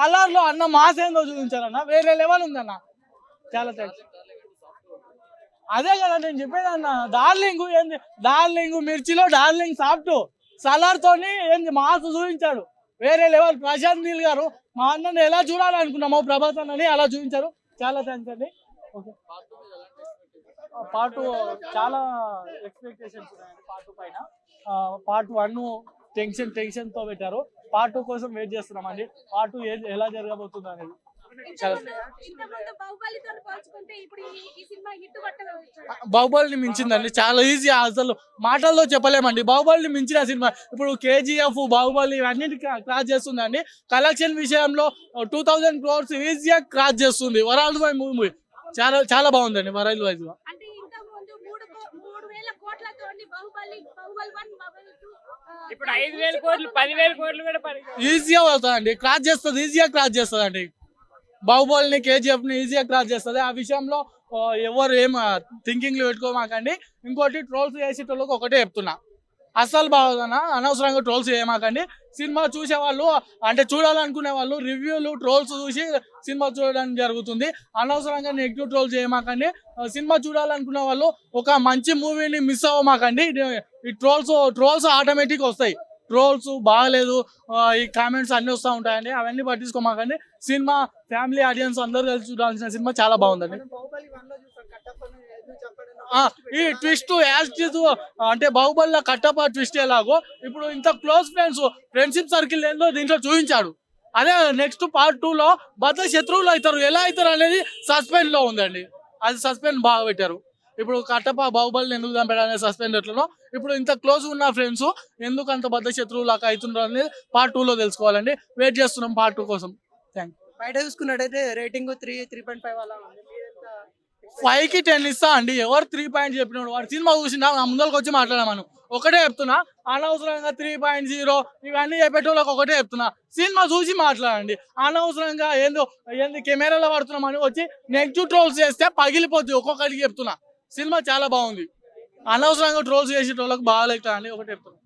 అల్లార్లో అన్న మాస్ ఏందో చూపించారన్న, వేరే లెవెల్ ఉందన్న. చాలా థ్యాంక్స్. అదే కదా నేను చెప్పేది అన్న. డార్లింగ్ ఏంది, డార్లింగ్ మిర్చిలో డార్లింగ్ సాఫ్ట్, సలార్ తోని ఏంది మాస్ చూపించాడు, వేరే లెవెల్. ప్రశాంత్ నీల్ గారు మా అన్నని ఎలా చూడాలనుకున్నామో ప్రభాస్ అన్నని అలా చూపించారు. చాలా థ్యాంక్స్ అండి. ఓకే, పార్ట్ చాలా ఎక్స్పెక్టేషన్స్ ఉన్నాయండి పార్ట్ పైన. పార్ట్ 1 టెన్షన్ తో పెట్టారు. పార్ట్ 2 కోసం వెయిట్ చేస్తున్నామండి. పార్ట్ 2 ఎలా జరగబోతుందో అనేది. చాలా బాహుబలిని మించిందండి, చాలా ఈజీ. అసలు మాటల్లో చెప్పలేమండి, బాహుబలిని మించిన సినిమా. ఇప్పుడు కేజీఎఫ్, బాహుబలి ఇవన్నీ క్రాస్ చేస్తుందండి. కలెక్షన్ విషయంలో 2000 crores ఈజీగా క్రాస్ చేస్తుంది. వరల్డ్ వైడ్ మూవీ చాలా చాలా బాగుందండి వరల్డ్ వైజ్ గా. ఇప్పుడు 5,000 కోట్లు 10,000 కోట్లు కూడా ఈజీగా అవుతుందండి, క్రాస్ చేస్తుంది, ఈజీగా క్రాస్ చేస్తుందండి. బాహుబలిని, కేజీఎఫ్ ని ఈజీగా క్రాస్ చేస్తుంది. ఆ విషయంలో ఎవరు ఏం థింకింగ్ పెట్టుకోమాకండి. ఇంకోటి, ట్రోల్స్ చేసేటోళ్ళకి ఒకటే చెప్తున్నా, అస్సలు బాగోదన్నా, అనవసరంగా ట్రోల్స్ చేయమాకండి. సినిమా చూసే వాళ్ళు అంటే చూడాలనుకునే వాళ్ళు రివ్యూలు, ట్రోల్స్ చూసి సినిమా చూడడం జరుగుతుంది. అనవసరంగా నెగిటివ్ ట్రోల్ చేయమాకండి. సినిమా చూడాలనుకునే వాళ్ళు ఒక మంచి మూవీని మిస్ అవ్వమాకండి. ఈ ట్రోల్స్ ఆటోమేటిక్ వస్తాయి. ట్రోల్స్ బాగలేదు, ఈ కామెంట్స్ అన్ని వస్తూ ఉంటాయండి, అవన్నీ పట్టించుకోమాకండి. సినిమా ఫ్యామిలీ ఆడియన్స్ అందరూ కలిసి చూడాల్సిన సినిమా, చాలా బాగుందండి. ఈ ట్విస్ట్ అంటే బాహుబలిలో కట్టప్ప ట్విస్ట్ ఎలాగో ఇప్పుడు ఇంత క్లోజ్ ఫ్రెండ్షిప్ సర్కిల్ ఏందో దీంట్లో చూపించాడు. అదే నెక్స్ట్ పార్ట్ 2 లో బద్ద శత్రువులు అవుతారు, ఎలా అవుతారు అనేది సస్పెన్స్ లో ఉందండి. అది సస్పెన్స్ బాగా పెట్టారు. ఇప్పుడు కట్టప్ప బాహుబలిని ఎందుకు చంపాడనే సస్పెన్స్ ఎట్లనో, ఇప్పుడు ఇంత క్లోజ్ ఉన్న ఫ్రెండ్స్ ఎందుకు అంత బద్ద శత్రువులు లాగా అవుతున్నారు అనేది పార్ట్ 2 లో తెలుసుకోవాలండి. వెయిట్ చేస్తున్నాం పార్ట్ 2 కోసం. Thank you. బయట చూసుకున్నట్టయితే రేటింగ్ 3.5 అలా ఉంది. 5 కి 10 ఇస్తా అండి. ఎవరు 3 పాయింట్ చెప్పినాడు, వాడు సినిమా చూసిందా, నా ముందరకు వచ్చి మాట్లాడమను. ఒకటే చెప్తున్నా, అనవసరంగా 3.0 ఇవన్నీ చెప్పేటోళ్ళకి ఒకటే చెప్తున్నా, సినిమా చూసి మాట్లాడండి. అనవసరంగా ఏంది కెమెరాలో పడుతున్నామని వచ్చి నెగిటివ్ ట్రోల్స్ చేస్తే పగిలిపోద్ది. ఒక్కొక్కడికి చెప్తున్నా, సినిమా చాలా బాగుంది. అనవసరంగా ట్రోల్స్ చేసేటోళ్ళకి బాగాలేక అండి, ఒకటే చెప్తున్నా.